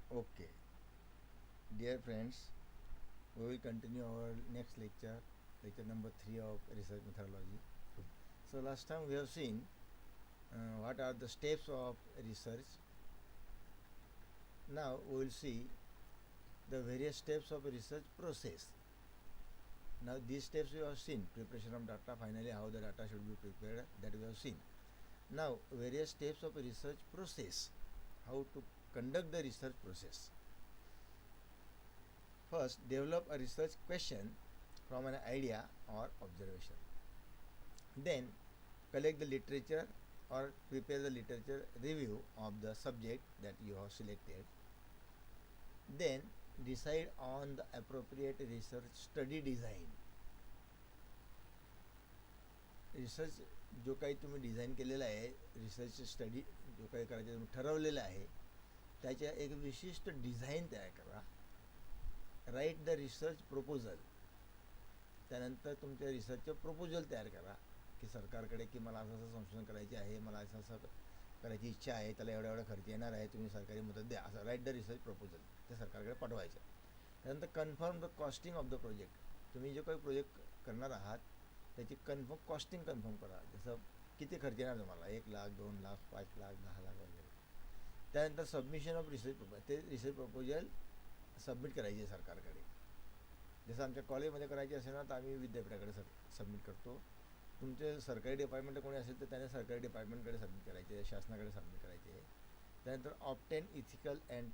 Okay, dear friends, we will continue our next lecture, lecture number 3 of research methodology. So, last time we have seen what are the steps of research. Now, we will see the various steps of research process. Now, these steps we have seen preparation of data, finally, how the data should be prepared, that we have seen. Now, various steps of research process, how to conduct the research process. First, develop a research question from an idea or observation. Then, collect the literature or prepare the literature review of the subject that you have selected. Then, decide on the appropriate research study design. Research जो काही तुम्ही design केलेला आहे, research study जो काही करायचं तुम्ही ठरवलेलं आहे, त्याच्या एक विशिष्ट डिझाईन तयार करा. Write the research proposal. त्यानंतर तुमच्या रिसर्चचं प्रपोजल तयार करा की सरकारकडे की मला असं असं संशोधन करायचे आहे, मला असं असं करायची इच्छा आहे, त्याला एवढा एवढा खर्च येणार आहे, तुम्ही सरकारी मदत द्या, असं राईट द रिसर्च प्रपोजल ते सरकारकडे पाठवायचं. त्यानंतर confirm the costing of the project. तुम्ही जो काही प्रोजेक्ट करणार आहात त्याची कॉस्टिंग कन्फर्म करा. जसं किती खर्च येणार तुम्हाला, 1 लाख, 2 लाख, 5 लाख, 10 लाख वगैरे. त्यानंतर सबमिशन ऑफ रिसर्च प्रपोजल. ते रिसर्च प्रपोजल सबमिट करायचे सरकारकडे. जसं आमच्या कॉलेजमध्ये करायचे असेल ना तर आम्ही विद्यापीठाकडे सबमिट करतो. तुमचे सरकारी डिपार्टमेंट कोणी असेल तर त्याने सरकारी डिपार्टमेंटकडे सबमिट करायचे, शासनाकडे सबमिट करायचे. त्यानंतर obtain ethical and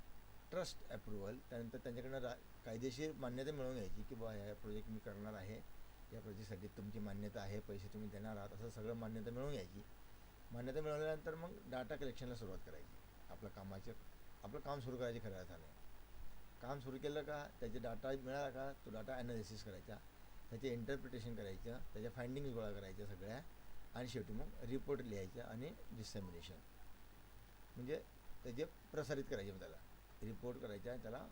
trust approval. त्यानंतर त्यांच्याकडनं कायदेशीर मान्यता मिळवून घ्यायची की बा ह्या प्रोजेक्ट मी करणार आहे, या प्रोजेक्टसाठी तुमची मान्यता आहे, पैसे तुम्ही देणार आहात, असं सगळं मान्यता मिळवून घ्यायची. मान्यता मिळवल्यानंतर मग डाटा कलेक्शनला सुरुवात करायची. आपलं काम सुरू करायचे खऱ्या अर्थाने. काम सुरू केलं का, त्याचे डाटा मिळाला का, तो डाटा ॲनालिसिस करायचा, त्याचे इंटरप्रिटेशन करायचं, त्याच्या फाइंडिंग्स गोळा करायच्या सगळ्या, आणि शेवटी मग रिपोर्ट लिहायचं आणि डिसेमिनेशन म्हणजे त्याचे प्रसारित करायचे. त्याला रिपोर्ट करायचा आणि त्याला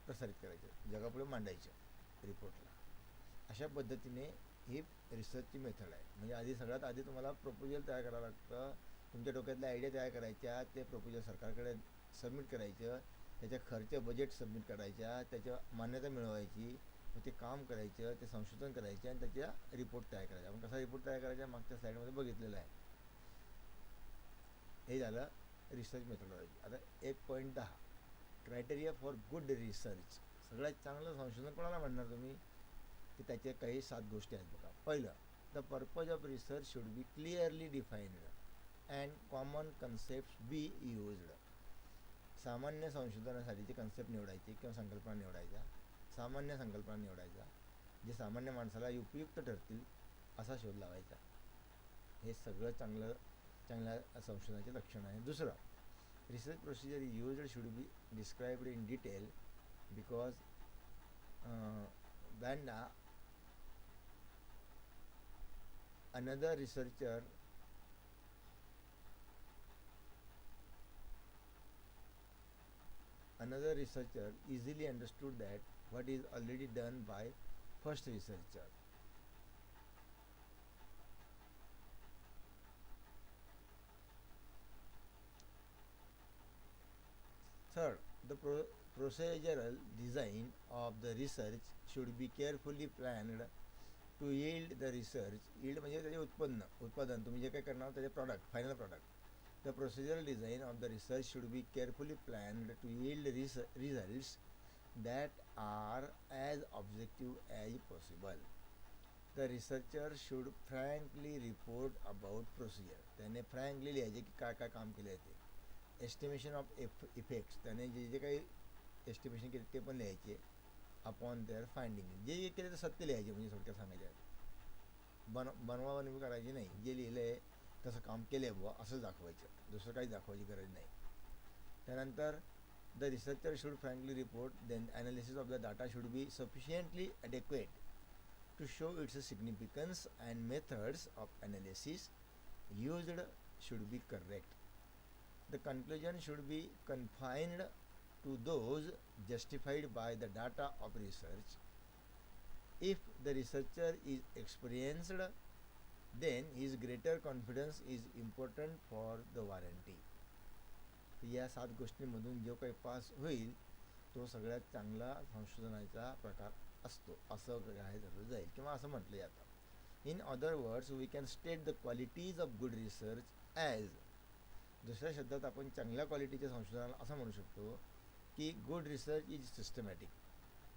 प्रसारित करायचं, जगापुढे मांडायचं रिपोर्टला. अशा पद्धतीने ही रिसर्चची मेथड आहे. म्हणजे सगळ्यात आधी तुम्हाला प्रपोजल तयार करावं लागतं. तुमच्या डोक्यातल्या आयडिया तयार करायच्या, ते प्रपोजल सरकारकडे सबमिट करायचं, त्याच्या खर्च बजेट सबमिट करायच्या, त्याच्या मान्यता मिळवायची, मग ते काम करायचं, ते संशोधन करायचे आणि त्याच्या रिपोर्ट तयार करायचा. आपण कसा रिपोर्ट तयार करायचा मागच्या स्लाईडमध्ये बघितलेलं आहे. हे झालं रिसर्च मेथडॉलॉजी. आता 1.10 क्रायटेरिया फॉर गुड रिसर्च. सगळ्यात चांगलं संशोधन कोणाला म्हणणार तुम्ही, की त्याचे काही 7 गोष्टी आहेत बघा. पहिलं, the purpose of research should be clearly defined and common concept be used. सामान्य संशोधनासाठीची कन्सेप्ट निवडायची किंवा संकल्पना निवडायच्या, सामान्य संकल्पना निवडायच्या, जे सामान्य माणसाला उपयुक्त ठरतील असा शोध लावायचा. हे सगळं चांगल्या संशोधनाचे लक्षण आहे. दुसरं, research procedure used should be described in detail because when another researcher easily understood that what is already done by first researcher. Third, the procedural design of the research should be carefully planned to yield the research. Yield म्हणजे त्याचे उत्पादन तुम्ही जे काही करणार त्याचे product, final product. The procedural design of the research should be carefully planned to yield results that are as objective as possible. The researcher should frankly report about procedure. त्याने frankly लिहायचे की काय काय काम केले ते. एस्टिमेशन ऑफ इफेक्ट्स, त्याने जे जे काही एस्टिमेशन केले ते पण लिहायचे. अपॉन देअर फाइंडिंग, जे जे केले ते सत्य लिहायचे. म्हणजे थोडक्यात सांगायचे बनवाबनवी करायची नाही, जे लिहिलं आहे तसं काम केलं आहे बुवा असं दाखवायचं, दुसरं काही दाखवायची गरज नाही. त्यानंतर the researcher should frankly report. Then analysis of the data should be sufficiently adequate to show its significance and methods of analysis used should be correct. The conclusion should be confined to those justified by the data of research. If the researcher is experienced, then his greater confidence is important for the warranty. या 7 गोष्टींमधून जो काही pass होईल तो सगळ्यात चांगला संशोधनाचा प्रकार असतो, असं काय धरलं जाईल किंवा असं म्हटलं जातं. In other words we can state the qualities of good research as, दुसऱ्या शब्दात आपण चांगल्या क्वालिटीच्या संशोधनाला असं म्हणू शकतो की गुड रिसर्च इज सिस्टमॅटिक,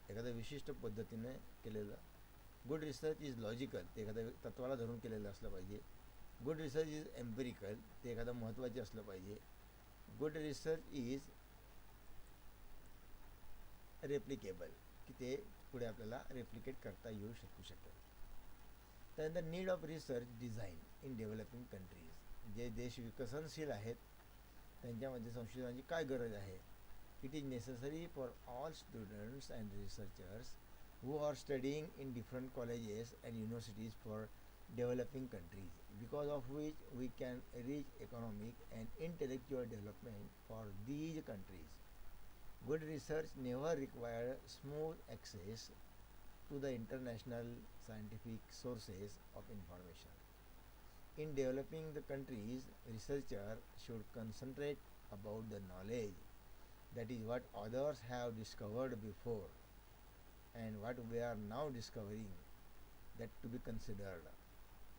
एखाद्या विशिष्ट पद्धतीने केलेलं. गुड रिसर्च इज लॉजिकल, ते एखाद्या तत्वाला धरून केलेलं असलं पाहिजे. गुड रिसर्च इज एम्पिरिकल, ते एखादं महत्त्वाचे असलं पाहिजे. गुड रिसर्च इज रेप्लिकेबल, की ते पुढे आपल्याला रेप्लिकेट करता येऊ शकेल. त्यानंतर need of research design in developing countries, जे देश विकसनशील आहेत त्यांच्यामध्ये संशोधनाची काय गरज आहे. It is necessary for all students and researchers who are studying in different colleges and universities for developing countries, because of which we can reach economic and intellectual development for these countries. Good research never required smooth access to the international scientific sources of information. In developing the countries, researchers should concentrate about the knowledge, that is what others have discovered before and what we are now discovering, that to be considered.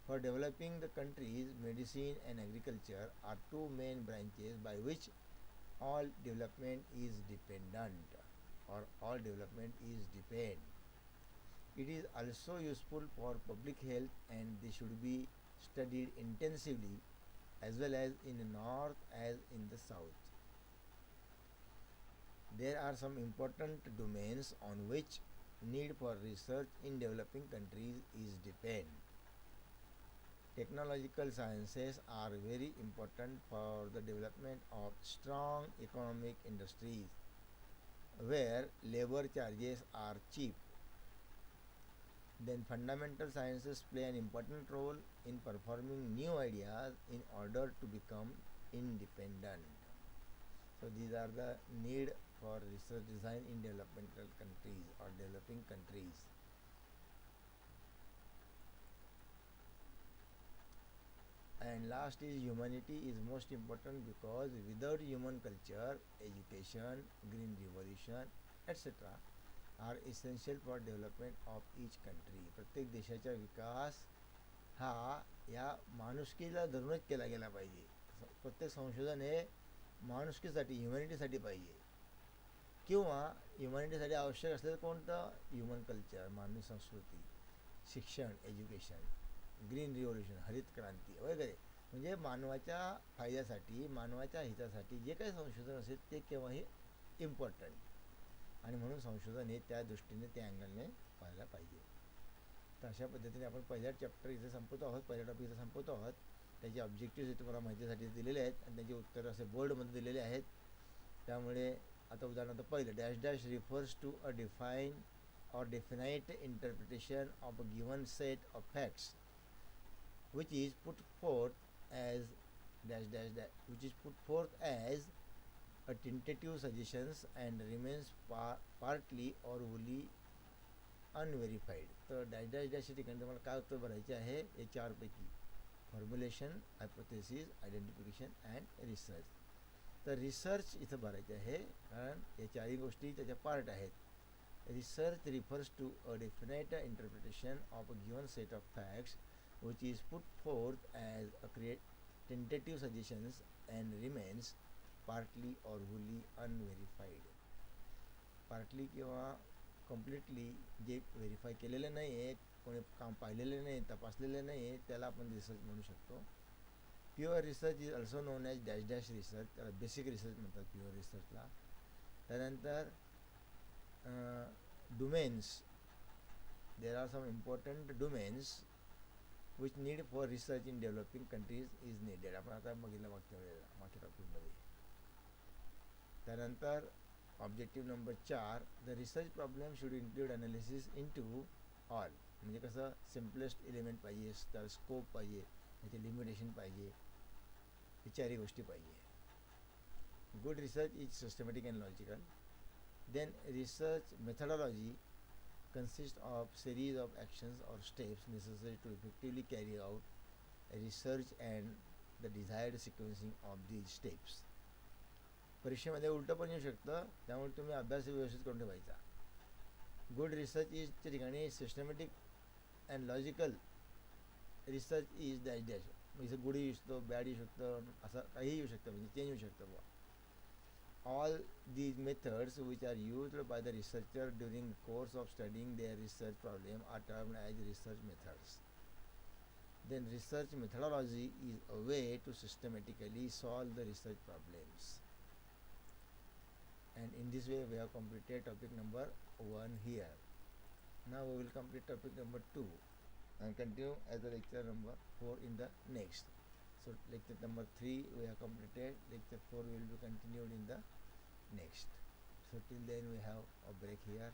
For developing the countries, medicine and agriculture are two main branches by which all development is dependent, or all development is depend. It is also useful for public health and they should be studied intensively as well as in the north as in the south. There are some important domains on which need for research in developing countries is depend. Technological sciences are very important for the development of strong economic industries where labor charges are cheap. Then fundamental sciences play an important role in performing new ideas in order to become independent. So these are the need for research design in developmental countries or developing countries. And last is humanity is most important, because without human culture, education, green revolution, etc. are essential for development of each country. प्रत्येक देशाचा विकास हा या माणुसकीला धरूनच केला गेला पाहिजे. प्रत्येक संशोधन हे माणुसकीसाठी, ह्युमॅनिटीसाठी पाहिजे. किंवा ह्युमॅनिटीसाठी आवश्यक असलेलं कोणतं, ह्युमन कल्चर, मानवी संस्कृती, शिक्षण, एज्युकेशन, ग्रीन रिव्होल्युशन, हरित क्रांती वगैरे. म्हणजे मानवाच्या फायद्यासाठी, मानवाच्या हितासाठी जे काही संशोधन असेल ते केव्हाही इम्पॉर्टंट, आणि म्हणून संशोधन हे त्या दृष्टीने, त्या अँगलने पाहायला पाहिजे. तर अशा पद्धतीने आपण पहिल्या चॅप्टर इथे संपवतो आहोत, पहिल्या टॉपिक इथे संपवतो आहोत. त्याचे ऑब्जेक्टिव्ह तुम्हाला माहितीसाठी दिलेले आहेत आणि त्याची उत्तरं असे बोर्डमध्ये दिलेले आहेत. त्यामुळे आता उदाहरणार्थ पहिलं, dash dash refers to a define or definite interpretation of a given set of facts which is put forth as dash dash dash, which is put forth as a tentative suggestions and remains partly or wholly unverified. तर dash dash dash ठिकाणी तुम्हाला काय उत्तर भरायचे आहे, हे चारपैकी formulation, hypothesis, identification and research. तर रिसर्च इथं भरायचे आहे, कारण या चारही गोष्टी त्याच्या पार्ट आहेत. Research refers to a definite interpretation of a given set of facts which is put forth as a tentative suggestions and remains partly or wholly unverified. Partly किंवा completely जे व्हेरीफाय केलेलं नाही आहे, कोणी काम पाहिलेलं नाही, तपासलेलं नाही आहे, त्याला आपण रिसर्च म्हणू शकतो. Pure research is also non as dash dash research, त्याला बेसिक रिसर्च म्हणतात प्युअर रिसर्चला. त्यानंतर domains, there are some important domains which need for research in developing countries is needed. आपण आता बघितलं मागच्या टॉपिकमध्ये. त्यानंतर objective number 4, the research problem should include analysis into all. म्हणजे कसं, सिम्पलेस्ट एलिमेंट पाहिजे, तर स्कोप पाहिजे, त्याचे लिमिटेशन पाहिजे, हे चारही गोष्टी पाहिजे. Good research is systematic and logical. Then research methodology consists of series of actions or steps necessary to effectively carry out research and the desired sequencing of these steps. परीक्षेमध्ये उलटं पण येऊ शकतं, त्यामुळे तुम्ही अभ्यास व्यवस्थित करून ठेवायचा. गुड रिसर्च इजच्या ठिकाणी systematic and logical research is dash dash, म्हणजे गुड येऊ शकतो, बॅड येऊ शकतं, असं काही येऊ शकतं, म्हणजे चेंज होऊ शकतं बुवा. All these methods which are used by the researcher during the course of studying their research problem are termed as research methods. Then research methodology is a way to systematically solve the research problems. And in this way we have completed topic number 1 here. Now we will complete topic number 2 and continue as the lecture number 4 in the next. So lecture number 3 we have completed, lecture 4 will be continued in the next. So till then we have a break here.